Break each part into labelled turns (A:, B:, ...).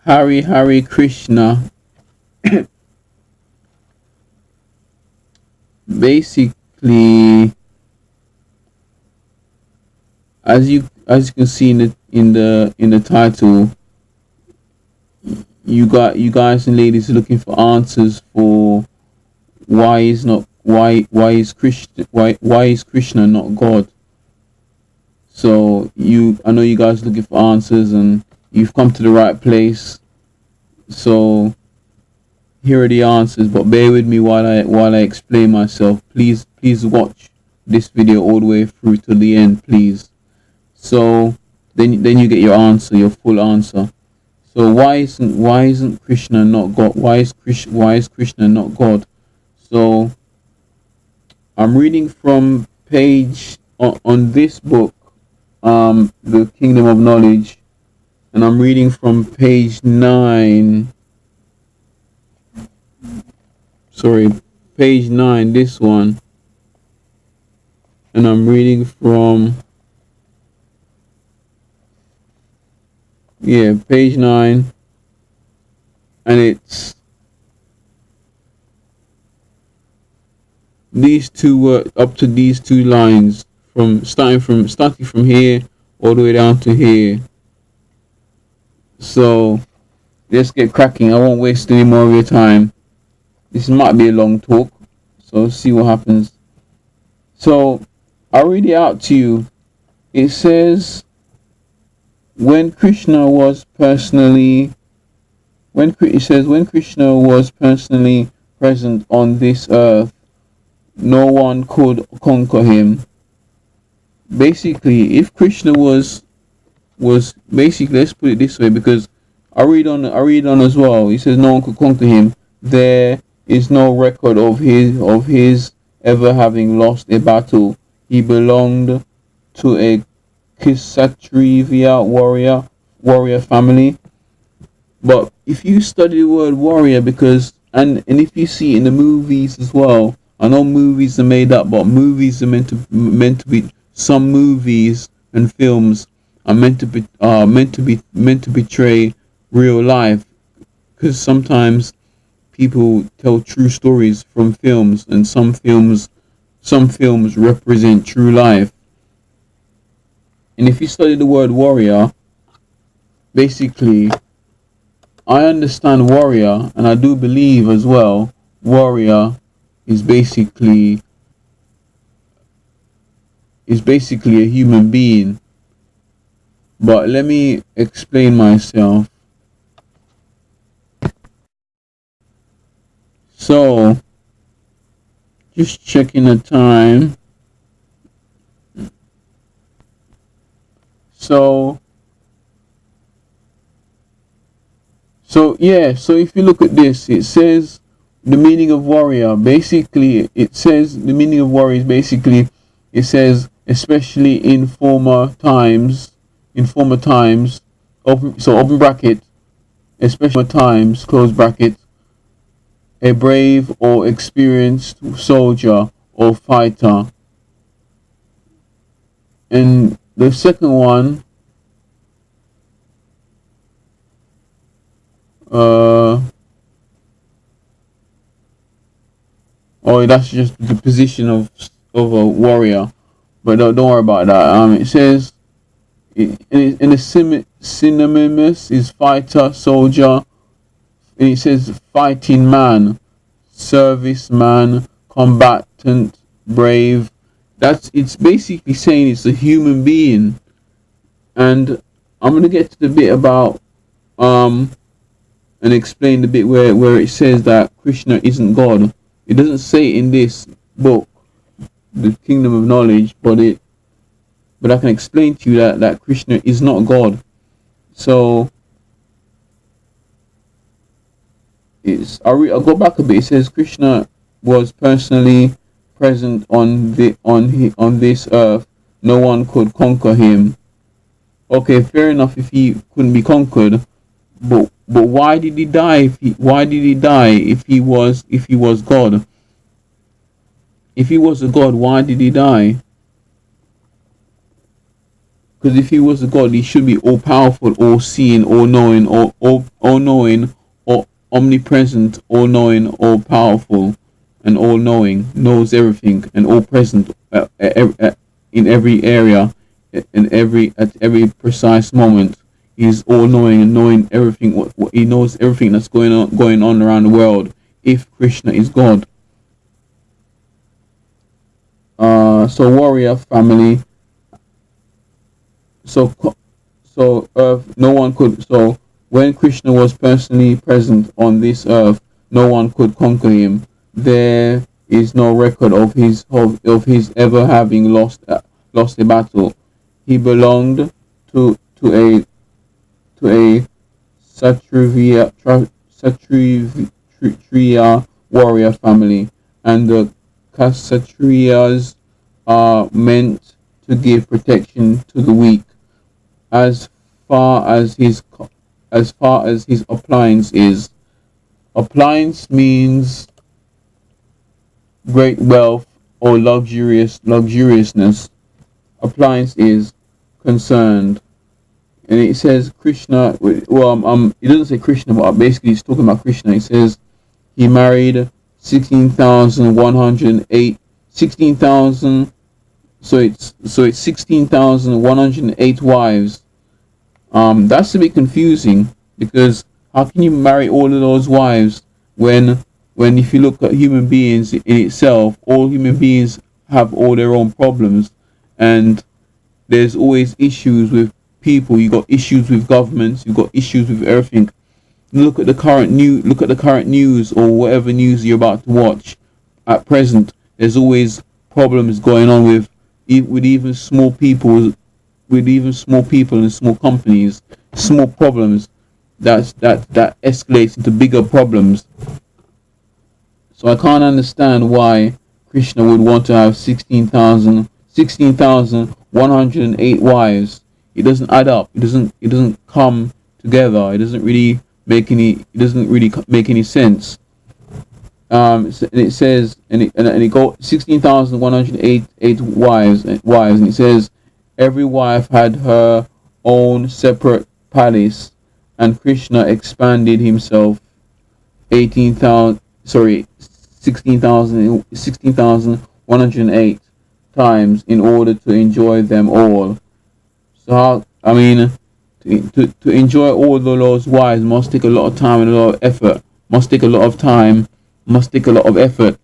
A: Hari Krishna. Basically, as you can see in the title, you guys and ladies are looking for answers for why is Krishna not God. So I know you guys are looking for answers, and you've come to the right place. So here are the answers, but bear with me while I explain myself. Please watch this video all the way through to the end, please. So then you get your answer, your full answer. So why isn't Krishna not God? Why is Krishna not God? So I'm reading from page on this book, The Kingdom of Knowledge, and I'm reading from page 9. Sorry, page 9, this one. And I'm reading from, page 9, and it's these two words up to these two lines, starting from here all the way down to here. So let's get cracking. I won't waste any more of your time. This might be a long talk, so see what happens. So I'll read it out to you. It says, when Krishna was personally present on this earth, no one could conquer him. Basically, if Krishna was basically, let's put it this way, because I read on as well. He says no one could conquer him. There is no record of his ever having lost a battle. He belonged to a Kshatriya warrior family. But if you study the word warrior, because and if you see in the movies as well, I know movies are made up, but movies are meant to be. Some movies and films are meant to betray real life, because sometimes people tell true stories from films, and some films represent true life. And if you study the word warrior, basically, I understand warrior, and I do believe as well, warrior is basically a human being. But let me explain myself. So, just checking the time. So if you look at this, it says the meaning of warrior. Basically, it says the meaning of warrior is basically, it says, especially in former times, open bracket, especially times, close bracket, a brave or experienced soldier or fighter. And the second one, that's just the position of a warrior, but don't worry about that. It says in the synonymous is fighter, soldier, and it says fighting man, serviceman, combatant, brave. It's basically saying it's a human being. And I'm gonna get to the bit about and explain the bit where it says that Krishna isn't God. It doesn't say in this book, The Kingdom of Knowledge, but I can explain to you that Krishna is not God. So I'll go back a bit. It says Krishna was personally present on this earth. No one could conquer him. Okay, fair enough if he couldn't be conquered, but why did he die? If he was God? If he was a god, why did he die? Because if he was a god, he should be all powerful, all seeing, all knowing, all knowing, or omnipresent, all knowing, all powerful, and all knowing, knows everything, and all present in every area, at every precise moment. He's all knowing and knowing everything. What he knows everything that's going on around the world. If Krishna is God, so warrior family. So earth, no one could. So when Krishna was personally present on this earth, no one could conquer him. There is no record of his ever having lost a battle. He belonged to a Kshatriya warrior family, and the Kshatriyas are meant to give protection to the weak. As far as his appliance is. Appliance means great wealth or luxuriousness. Appliance is concerned. And it says Krishna. Well, it doesn't say Krishna, but basically it's talking about Krishna. It says he married 16,108. 16,000. So it's 16,108 wives. That's a bit confusing, because how can you marry all of those wives when if you look at human beings in itself, all human beings have all their own problems, and there's always issues with people. You got issues with governments. You got issues with everything. Look at the current news, or whatever news you're about to watch. At present, there's always problems going on with even small people, and small companies, small problems that escalates into bigger problems. So I can't understand why Krishna would want to have 16,108 wives. It doesn't add up. It doesn't come together. It doesn't really make any sense. It says, and it go 16,108 wives, and it says every wife had her own separate palace, and Krishna expanded himself 16,108 times in order to enjoy them all. So to enjoy all of those wives must take a lot of time and a lot of effort. Must take a lot of effort,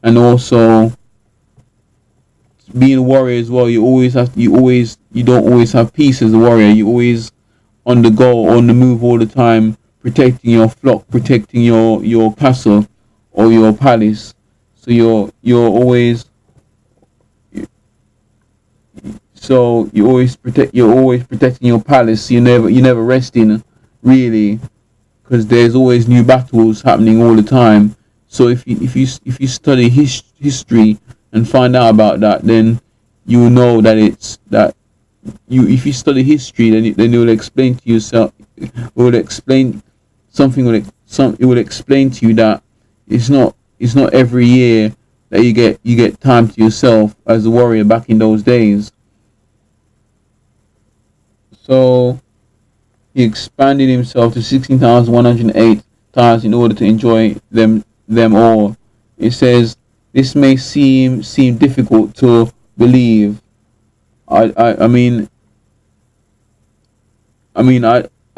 A: and also being a warrior as well. You don't always have peace as a warrior. You always on the go, on the move all the time, protecting your flock, protecting your castle or your palace. So you're always protecting your palace. You never resting, really, because there's always new battles happening all the time. So if you study history and find out about that, then you will know that if you study history, then it will explain to yourself. It will explain it will explain to you that it's not every year that you get time to yourself as a warrior back in those days. So he expanded himself to 16,108 times in order to enjoy them all. It says this may seem difficult to believe. I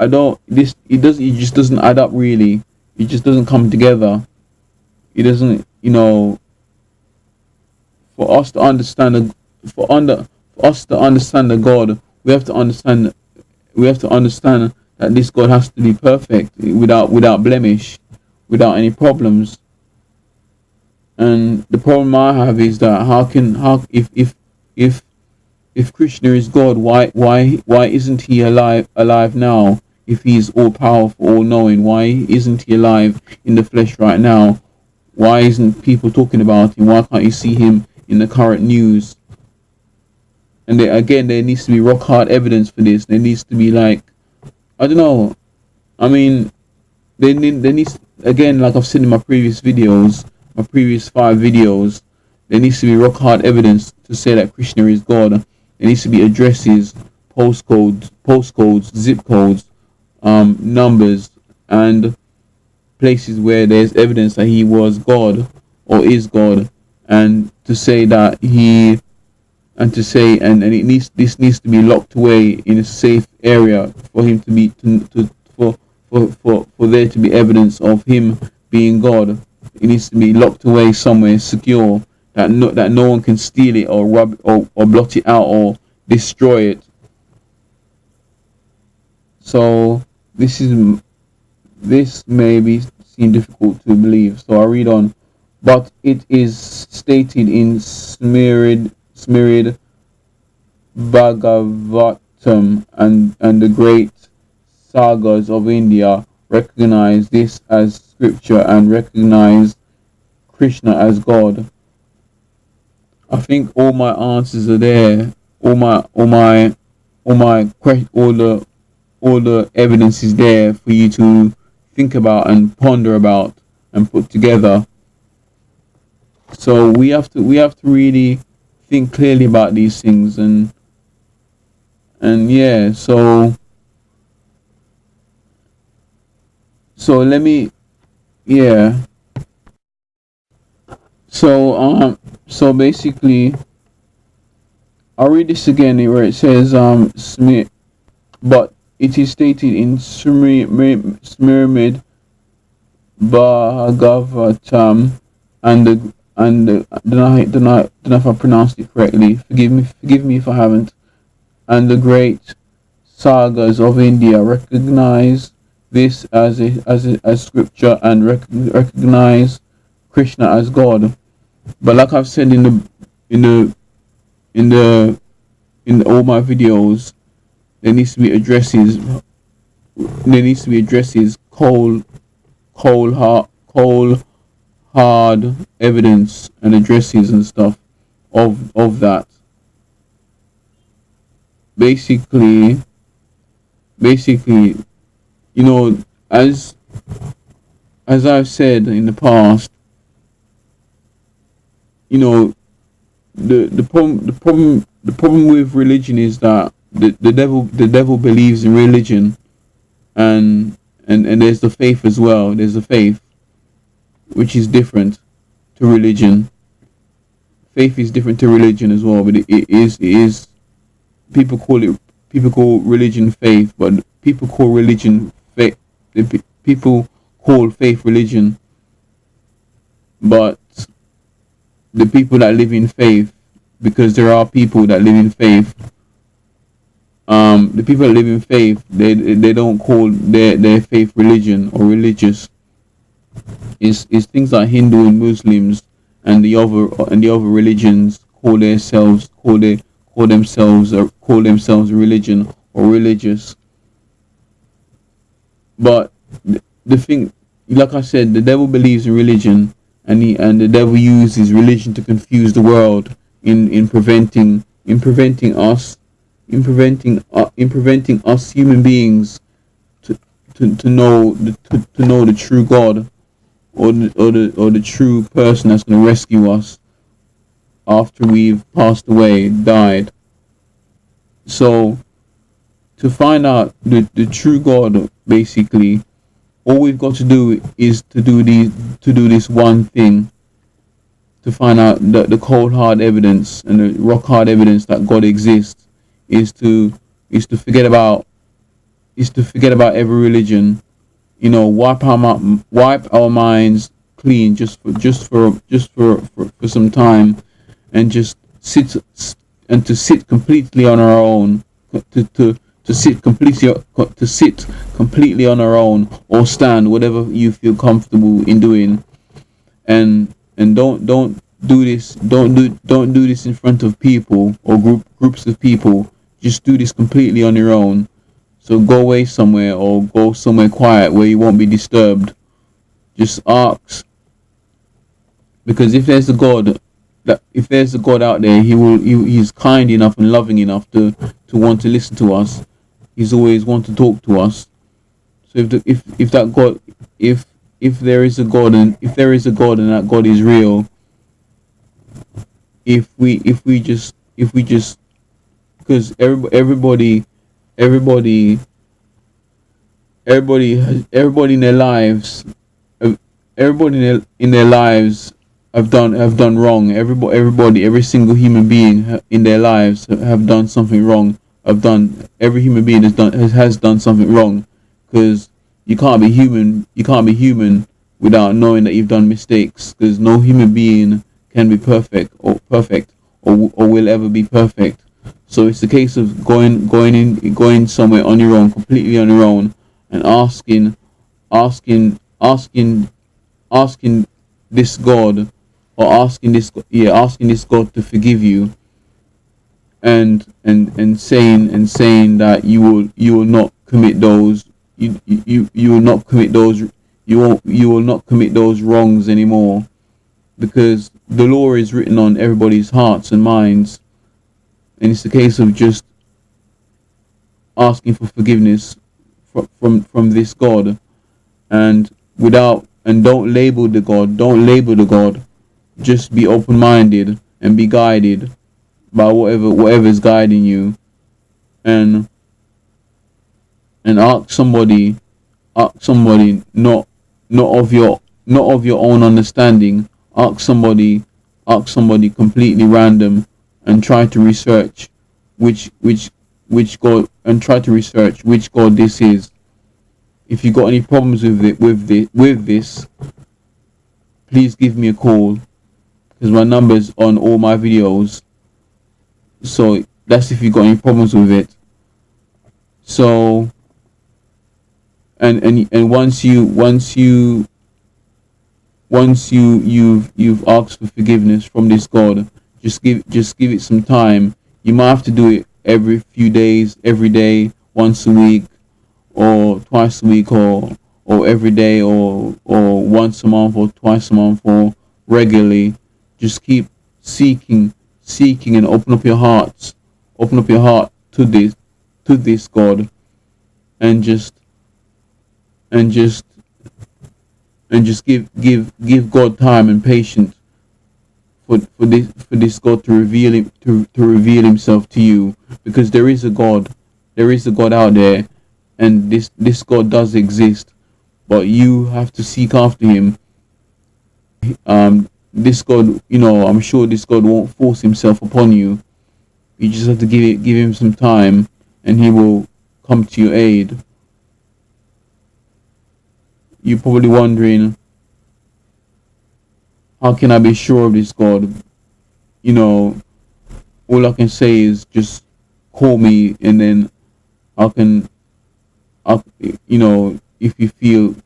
A: don't. It just doesn't add up, really. It just doesn't come together. It doesn't. For us to understand the God, we have to understand that this God has to be perfect, without blemish, without any problems. And the problem I have is that if Krishna is God, why isn't he alive now? If he's all powerful, all knowing, why isn't he alive in the flesh right now? Why isn't people talking about him? Why can't you see him in the current news? And there needs to be rock hard evidence for this. There needs to be, like, I don't know. There needs, again, like I've said in my previous 5 videos, there needs to be rock hard evidence to say that Krishna is God. There needs to be addresses, postcodes, zip codes, numbers, and places where there's evidence that he was God or is God, and to say that he and to say and it needs this needs to be locked away in a safe area for him to be to for there to be evidence of him being God. It needs to be locked away somewhere secure that no one can steal it or rub or blot it out or destroy it. So this may be seem difficult to believe. So I read on, but it is stated in Smirid Bhagavatam and the great sagas of India recognize this as scripture and recognize Krishna as God. I think all my answers are there. All the evidence is there for you to think about and ponder about and put together. So we have to really think clearly about these things and yeah. So let me yeah. So basically, I'll read this again where it says but it is stated in Smirid Bhagavatam and don't know if I pronounced it correctly. Forgive me if I haven't. And the great sagas of India recognize this as scripture and recognize Krishna as God. But like I've said in all my videos, there needs to be addresses. Cold hard evidence and addresses and stuff of that. Basically, you know, as I've said in the past, you know, the problem with religion is that the devil believes in religion, and there's the faith as well. There's the faith, which is different to religion. Faith is different to religion as well, but it is people call religion faith, but people call religion faith. People call faith religion, but the people that live in faith, because there are people that live in faith. The people that live in faith, they don't call their faith religion or religious. It's things like Hindu and Muslims and the other religions call themselves religion or religious. But the thing, like I said, the devil believes in religion, and the devil uses religion to confuse the world in preventing us human beings to know the true God or the true person that's going to rescue us after we've passed away, died. So to find out the true God, basically, all we've got to do is to do this one thing, to find out the cold hard evidence and the rock hard evidence that God exists, is to forget about every religion, you know, wipe our minds clean just for some time, and just sit completely on our own, to sit completely on our own, or stand, whatever you feel comfortable in doing, and don't do this in front of people or groups of people. Just do this completely on your own. So go away somewhere, or go somewhere quiet where you won't be disturbed. Just ask, because if there's a God out there, he's kind enough and loving enough to want to listen to us. He's always want to talk to us. So if there is a God, and that God is real, if we just because everybody everybody in their lives, uh, everybody in their lives have done wrong. Everybody, every single human being in their lives have done something wrong. Have done Every human being has done something wrong, because you can't be human without knowing that you've done mistakes, because no human being can be perfect or will ever be perfect. So it's a case of going somewhere on your own, completely on your own, and asking asking this God, or asking this God to forgive you, and saying that you will not commit those you will not commit those you will not commit those wrongs anymore, because the law is written on everybody's hearts and minds, and it's a case of just asking for forgiveness from this God, and don't label the God. Just be open minded and be guided by whatever is guiding you, and ask somebody, not of your own understanding. Ask somebody completely random, and try to research which God, and try to research which God this is. If you got any problems with this, please give me a call, because my number's on all my videos. So that's if you got any problems with it. So, and once you've asked for forgiveness from this God, just give it some time. You might have to do it every few days, every day, once a week, or twice a week, or every day, or once a month, or twice a month, or regularly. Just keep seeking, and open up your heart to this God, and just give God time and patience for this God to reveal himself to you, because there is a God out there, and this God does exist, but you have to seek after him. This God, I'm sure this God won't force himself upon you. You just have to give him some time, and he will come to your aid. You're probably wondering, how can I be sure of this God? You know, all I can say is just call me, and then I can, if you feel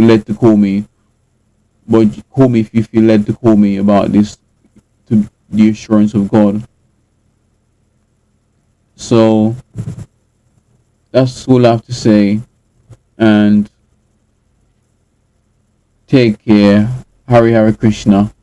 A: led to call me, but call me if you feel led to call me about this, to the assurance of God. So that's all I have to say, and take care. Hare Hare Krishna.